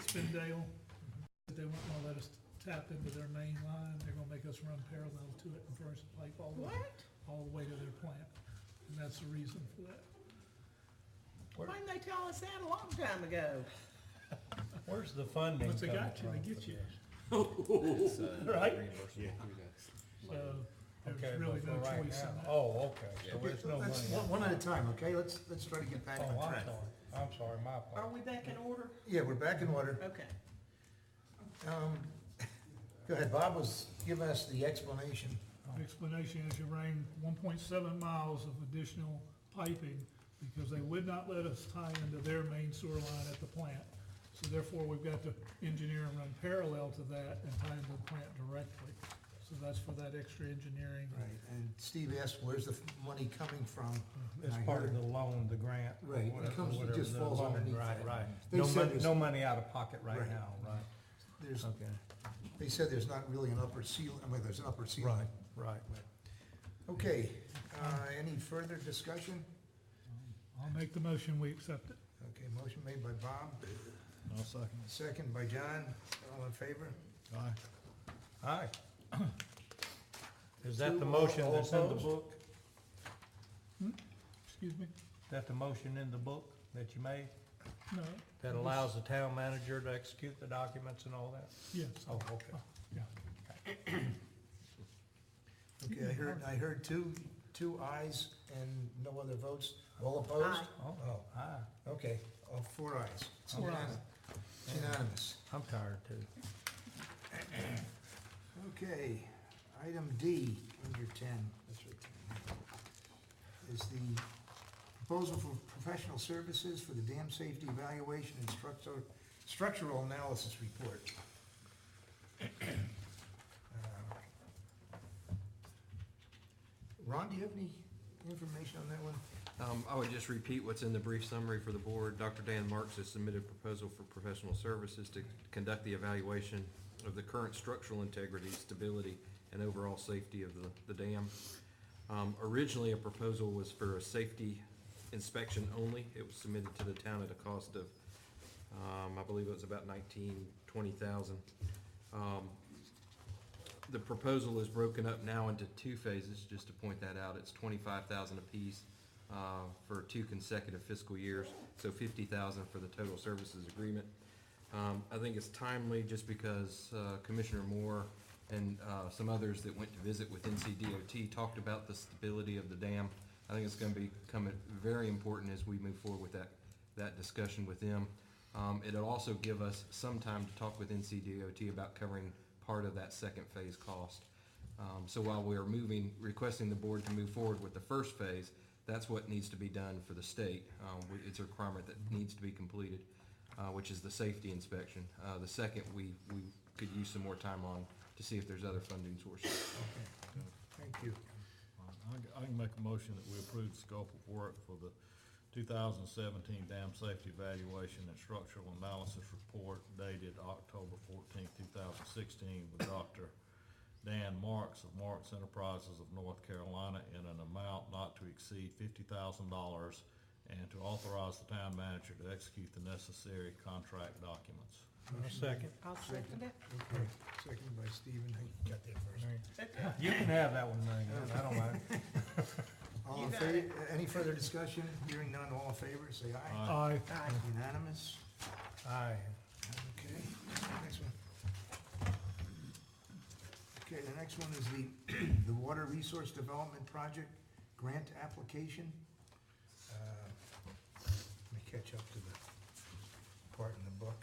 Spindale. They won't wanna let us tap into their main line, they're gonna make us run parallel to it and furnace pipe all the way to their plant. And that's the reason for that. Why didn't they tell us that a long time ago? Where's the funding Once they coming got you, from they for get you. this? Right? Yeah. So Okay, there's really but no for right choice in now, that. oh, okay, so there's no money. Let's, one at a time, okay? Let's try to get back Oh, on track. I'm sorry, my Are fault. we back in order? Yeah, we're back in order. Okay. Go ahead, Bob was giving us the explanation. The explanation is you ran 1.7 miles of additional piping because they would not let us tie into their main sewer line at the plant. So therefore, we've got to engineer and run parallel to that and tie into the plant directly. So that's for that extra engineering. Right, and Steve asked, where's the money coming from? It's And I part of heard- the loan, the grant. or Right, it whatever- comes- it whatever just the falls loan- underneath Right, that. right. They No said money, there's- no money out of pocket right Right. now, right? There's, Okay, they said there's not really an upper ceiling, I mean, there's an upper ceiling. right, right. Okay, any further discussion? I'll make the motion, we accept it. Okay, motion made by Bob, I'll second. second by John, all in favor? Aye. Aye. Is that the Two, motion all that's in the opposed? book? Excuse me? Is that the motion in the book that you made? No? That allows the town manager to execute the documents and all that? Yes. Oh, okay. Yeah. Okay, I heard two ayes and no other votes, all opposed? Aye. Oh, aye. Okay, all four ayes. It's Four ayes. unanimous. It's unanimous. I'm tired too. Okay, item D, under 10, that's right, is the proposal for professional services for the dam safety evaluation and structural analysis report. Ron, do you have any information on that one? I would just repeat what's in the brief summary for the board. Dr. Dan Marks has submitted a proposal for professional services to conduct the evaluation of the current structural integrity, stability, and overall safety of the dam. Originally, a proposal was for a safety inspection only. It was submitted to the town at a cost of, I believe it was about $20,000. The proposal is broken up now into two phases, just to point that out. It's $25,000 apiece for 2 consecutive fiscal years, so $50,000 for the total services agreement. I think it's timely just because Commissioner Moore and some others that went to visit with NCDOT talked about the stability of the dam. I think it's going to become very important as we move forward with that discussion with them. It'll also give us some time to talk with NCDOT about covering part of that second phase cost. So while we are requesting the board to move forward with the first phase, that's what needs to be done for the state. It's a requirement that needs to be completed, which is the safety inspection. The second, we could use some more time on to see if there's other funding sources. Thank you. I can make a motion that we approve the scope of work for the 2017 Dam Safety Evaluation and Structural Analysis Report dated October 14, 2016 with Dr. Dan Marks of Marks Enterprises of North Carolina in an amount not to exceed $50,000 and to authorize the town manager to execute the necessary contract documents. Second. I'll second it. Okay, seconded by Stephen, I got that first. You can have that one, Mary. I don't mind. All You in got favor, it. any further discussion? Hearing none, all in favor, say aye. Aye. Aye. Aye. Unanimous? Aye. Okay, next one. Okay, the next one is the Water Resource Development Project Grant Application. Let me catch up to the part in the book.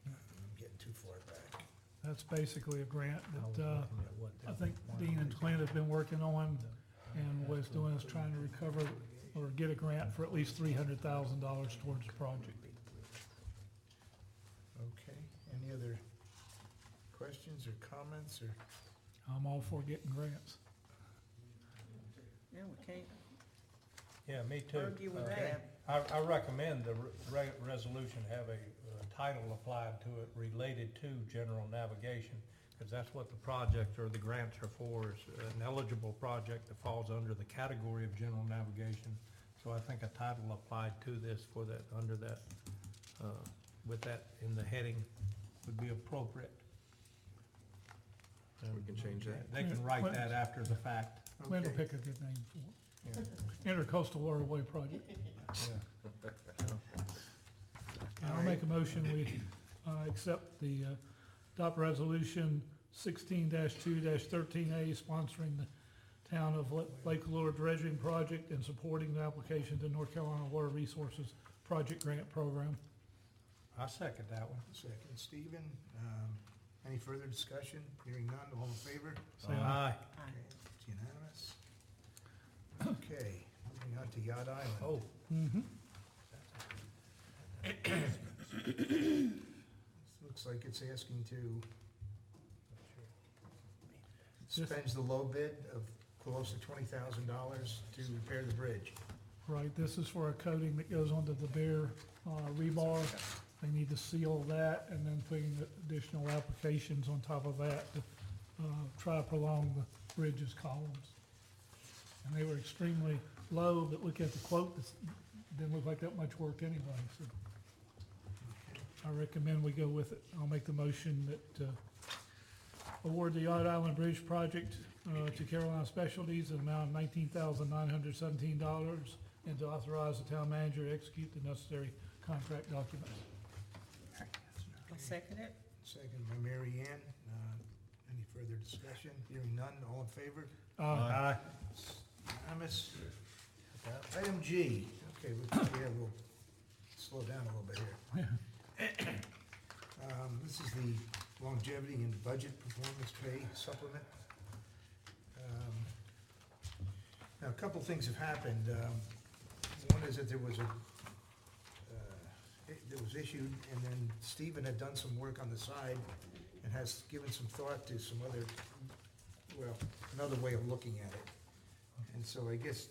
I'm getting too far back. That's basically a grant I was that, looking at what I that think Dean and Clint have been working on, and what it's doing is trying to recover or get a grant for at least $300,000 towards the project. Okay, any other questions or comments or? I'm all for getting grants. Yeah, we can't Yeah, me too. argue with Okay. that. I recommend the resolution have a title applied to it related to general navigation, because that's what the project or the grants are for, is an eligible project that falls under the category of general navigation. So I think a title applied to this for that, under that, with that in the heading would be appropriate. We can change that. They can write that after the fact. When to Okay. pick a good name for it. Yeah. Intercoastal Waterway Project. Yeah. I'll make a motion, we, accept the, adopt resolution 16-2-13A sponsoring the town of Lake Lure dredging project and supporting the application to North Carolina Water Resources Project Grant Program. I second that one. Second, Stephen. Any further discussion? Hearing none, all in favor? Say aye. Okay, it's unanimous. Okay, moving on to Yacht Island. Oh, Mm-hmm. Looks like it's asking to spend the low bid of close to $20,000 to repair the bridge. Right, this is for a coating that goes onto the bare, rebar. They need to seal that and then putting additional applications on top of that to, try to prolong the bridge's columns. And they were extremely low, but look at the quote, this didn't look like that much work anyway, so. I recommend we go with it. I'll make the motion that, award the Yacht Island Bridge project, to Carolina Specialties in an amount of $19,917 and to authorize the town manager to execute the necessary contract documents. I'll second it. Second by Mary Ann. Any further discussion? Hearing none, all in favor? aye. Unanimous. Item G. Okay, we'll slow down a little bit here. This is the longevity and budget performance pay supplement. Now, a couple things have happened. One is that there was issued, and then Stephen had done some work on the side and has given some thought to some other, well, another way of looking at it. And so I guess,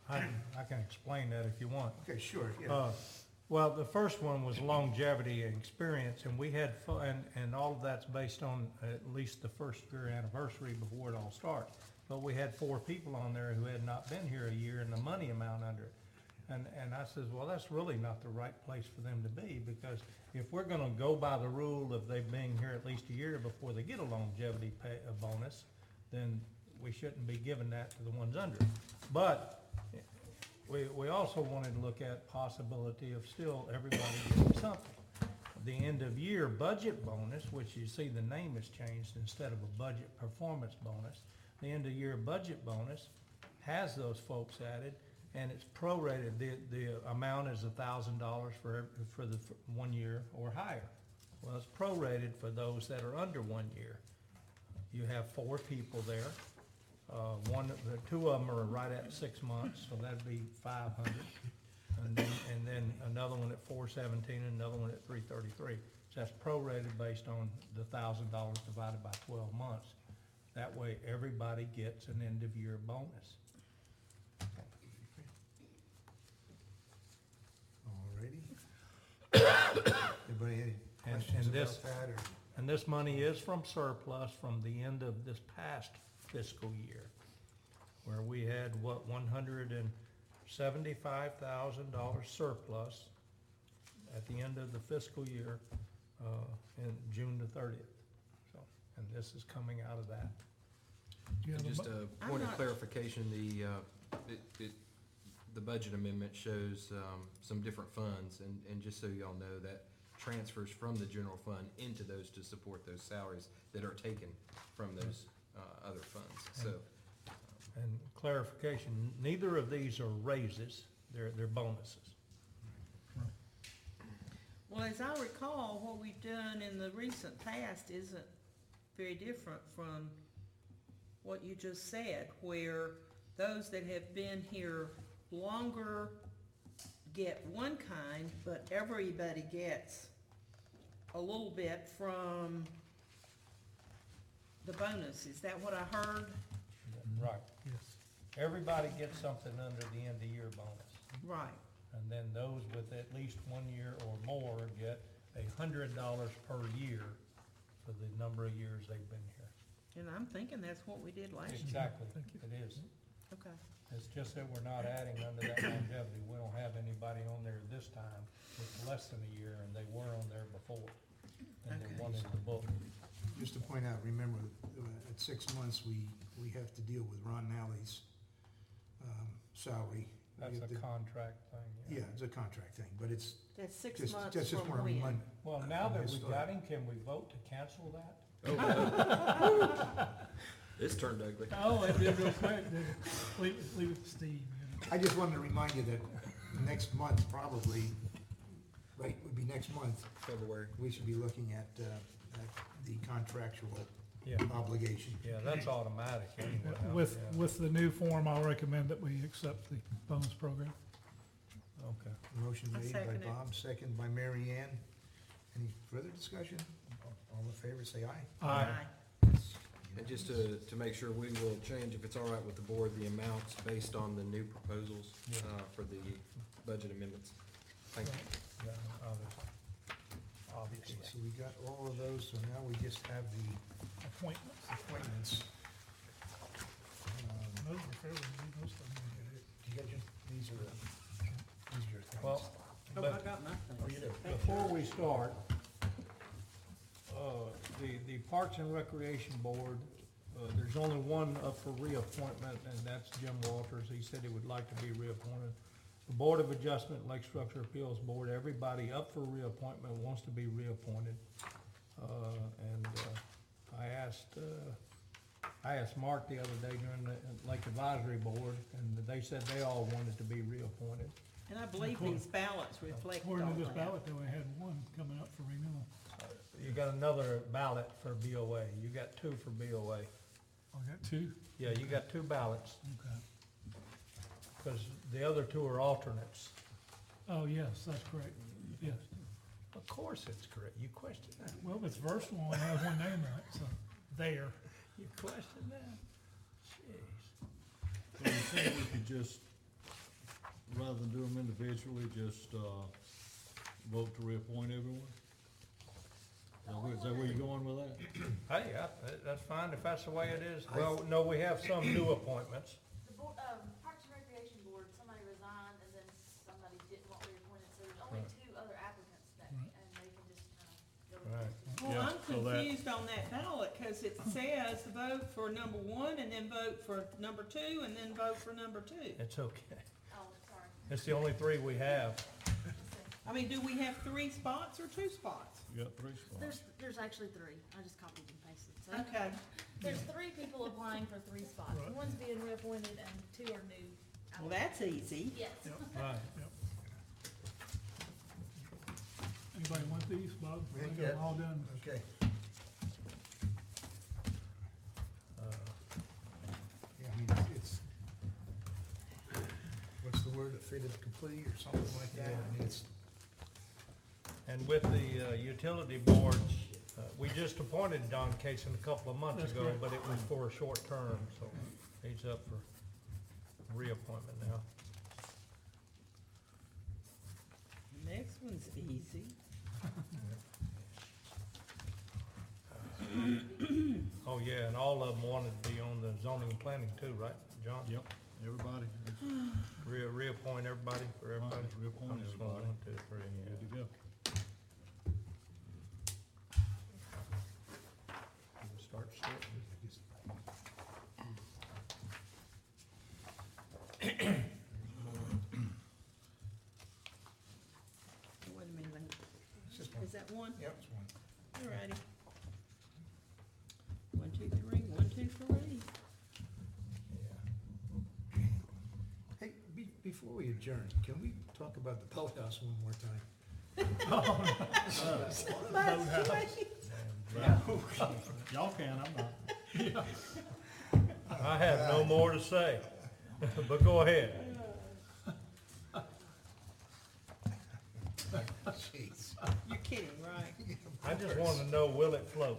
I can explain that if you want. okay, sure, yeah. Well, the first one was longevity and experience, and we had, and all of that's based on at least the first year anniversary before it all starts. But we had 4 people on there who had not been here a year and the money amount under it. And I says, well, that's really not the right place for them to be, because if we're gonna go by the rule of they being here at least a year before they get a longevity pay, a bonus, then we shouldn't be giving that to the ones under. But we also wanted to look at possibility of still everybody getting something. The end of year budget bonus, which you see the name has changed instead of a budget performance bonus. The end of year budget bonus has those folks added, and it's prorated. The amount is $1,000 for the 1 year or higher. Well, it's prorated for those that are under 1 year. You have 4 people there. 2 of them are right at 6 months, so that'd be 500. And then another one at 417 and another one at 333. So that's prorated based on the $1,000 divided by 12 months. That way, everybody gets an end of year bonus. Alrighty. Anybody any questions and this- about that, or? And this money is from surplus from the end of this past fiscal year, where we had, $175,000 surplus at the end of the fiscal year, in June the 30th. So, and this is coming out of that. Do you have a Just mo- a I'm point of not- clarification, the budget amendment shows some different funds, and just so y'all know, that transfers from the general fund into those to support those salaries that are taken from those other funds, so. And clarification, neither of these are raises, they're bonuses. Well, as I recall, what we've done in the recent past isn't very different from what you just said, where those that have been here longer get one kind, but everybody gets a little bit from the bonus. Is that what I heard? Right. Yes. Everybody gets something under the end of year bonus. Right. And then those with at least 1 year or more get $100 per year for the number of years they've been here. And I'm thinking that's what we did last year. Exactly, Thank you. it is. Okay. It's just that we're not adding under that longevity. We don't have anybody on there this time with less than a year, and they were on there before. And they Okay. wanted the book. Just to point out, remember, at 6 months, we have to deal with Ron Nally's salary. That's We have a to- contract thing. Yeah, it's a contract thing, but it's That's 6 just, months just from want to when? remind. Well, now that we Start. got him, can we vote to cancel that? This turned ugly. Oh, it did real quick, didn't it? Leave it to Steve, you know. I just wanted to remind you that next month, probably, right, would be next month, February. we should be looking at the contractual Yeah, obligation. yeah, that's automatic anyway. Yeah. With the new form, I'll recommend that we accept the bonus program. Okay. Motion I made by second it. Bob, second by Mary Ann. Any further discussion? All in favor, say aye. Aye. And just to make sure, we will change, if it's all right with the board, the amounts based on the new proposals Yeah. for the budget amendments. Thank you. Yeah, obviously. Okay, so we got all of those, so now we just have the Appointments. appointments. Those are fairly new, those things. You got your, these are your things. Well, Oh, but I got my things. Oh, you do? before we start, the Parks and Recreation Board, there's only one up for reappointment, and that's Jim Walters. He said he would like to be reappointed. The Board of Adjustment, Lake Structure Appeals Board, everybody up for reappointment wants to be reappointed. And I asked Mark the other day during the Lake Advisory Board, and they said they all wanted to be reappointed. And I believe these ballots reflect all According to this that. ballot, they only had one coming up for renewal. You got another ballot for BOA. You got two for BOA. I got two. Yeah, you got two ballots, Okay. because the other two are alternates. Oh, yes, that's correct. Yes. Of course it's correct. You question that. Well, if it's versatile, only has one name on it, so there. You question that? Jeez. So you think we could just, rather than do them individually, just, vote to reappoint everyone? Is that where you're going with that? Hey, that's fine if that's the way it is. Well, no, we have some new appointments. The board, Parks and Recreation Board, somebody resigned and then somebody didn't want reappointed, so there's only Right. 2 other applicants that, Right. and they can just kind of go with Right. those 2. Well, Yeah, I'm so that- confused on that ballot, cause it says vote for number 1 and then vote for number 2 and then vote for number 2. It's okay. Oh, sorry. It's the only three we have. I mean, do we have 3 spots or 2 spots? You got 3 spots. There's actually 3, I just copied and pasted, so. Okay, There's 3 people applying for 3 spots, Right. one's being reappointed and 2 are new. well, that's easy. Yes. Right. Anybody want these, Bob? We I ain't got them got- all done. Okay, yeah, I mean, it's, what's the word, a fait accompli or something like that? I mean, it's, And with the utility boards, we just appointed Don Cason a couple of months That's ago, correct. but it was for a short term, so he's up for reappointment now. The next one's easy. Oh, yeah, and all of them wanted to be on the zoning and planning too, right, John? Yep, everybody, Reappoint everybody for everybody? Right, reappoint I'm just going everybody. 1, 2, 3, yeah. good to go. Start sorting. Wait a minute, it's just one. is that one? Yep, it's one. Alrighty. 1, 2, 3, 1, 2, 3. Hey, before we adjourn, can we talk about the boathouse one more time? Y'all can, I'm not. I have no more to say, but go ahead. Jeez. You're kidding, right? I just want to know, will it float?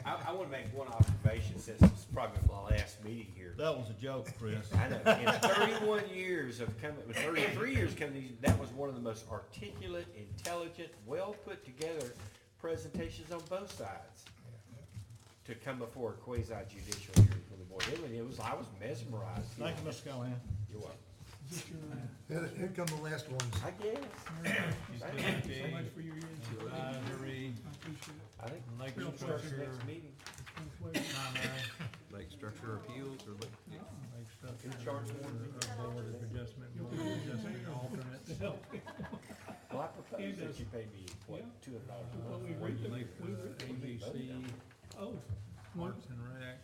I want to make one observation since it's probably my last meeting here. That was a joke, Chris. I know, in 31 years of coming, 33 years coming, to these, that was one of the most articulate, intelligent, well put together presentations on both sides. to come before a quasi judicial hearing for the board. I was mesmerized. Thank you, Mr. Callahan. You're welcome. Is this your, Here come the last ones. I guess. so much for your input. I appreciate it. I think Lake we'll structure structure, next meeting. Lake structure appeals or lake? lake structure, In charge of one. board of adjustment, board of adjustment alternates. Well, I propose that you pay me, what, $200 a Well, month? we for you agreed leave? to- ABC, Oh, one, Parks and Rec,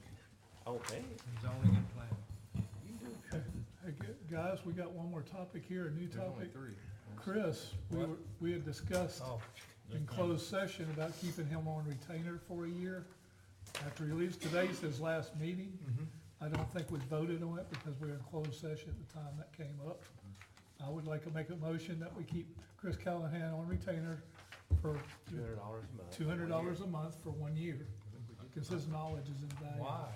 Oh, hey. zoning and planning. hey, guys, we got one more topic here, a new There's only topic. 3. Chris, we had discussed Oh, in closed session about keeping him on retainer for a year. After he leaves, today's his last meeting. I don't think we voted on it because we were in closed session at the time that came up. I would like to make a motion that we keep Chris Callahan on retainer for $200 a month. $200 a month for 1 year, because his knowledge is invaluable. why?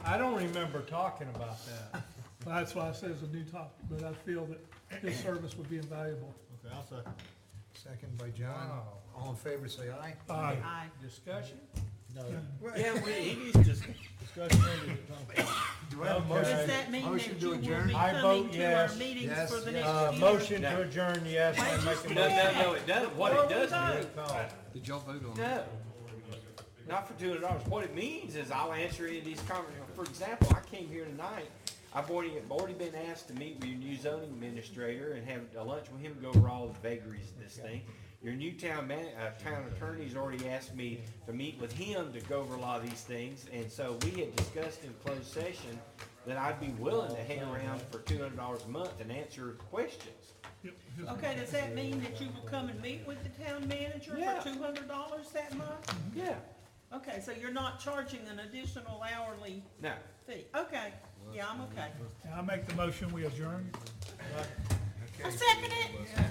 I don't remember talking about that. That's why I said it's a new topic, but I feel that his service would be invaluable. Okay, I'll second. Second by John. Wow. All in favor, say aye. Aye. Aye. Discussion? Yeah, he needs to, Discussion ended at time. Do I have a Okay. Does motion? that mean Motion that to you will be adjourn? I coming vote to our yes. meetings Yes, for the yes. next year? Motion No. to adjourn, yes, I make a no, motion. no, it doesn't, what it does mean, Call. Did y'all vote on no, that? not for $200. What it means is I'll answer any of these conversations. For example, I came here tonight, I've already been asked to meet with your new zoning administrator and have a lunch with him, go over all the vagaries of this thing. Your new town attorney's already asked me to meet with him to go over a lot of these things, and so we had discussed in closed session that I'd be willing to hang around for $200 a month and answer questions. Yep, his- Okay, does that mean that you will come and meet with the town manager Yeah. for $200 that month? Yeah. Okay, so you're not charging an additional hourly No. fee? Okay, yeah, I'm okay. And I make the motion, we adjourn. I second it.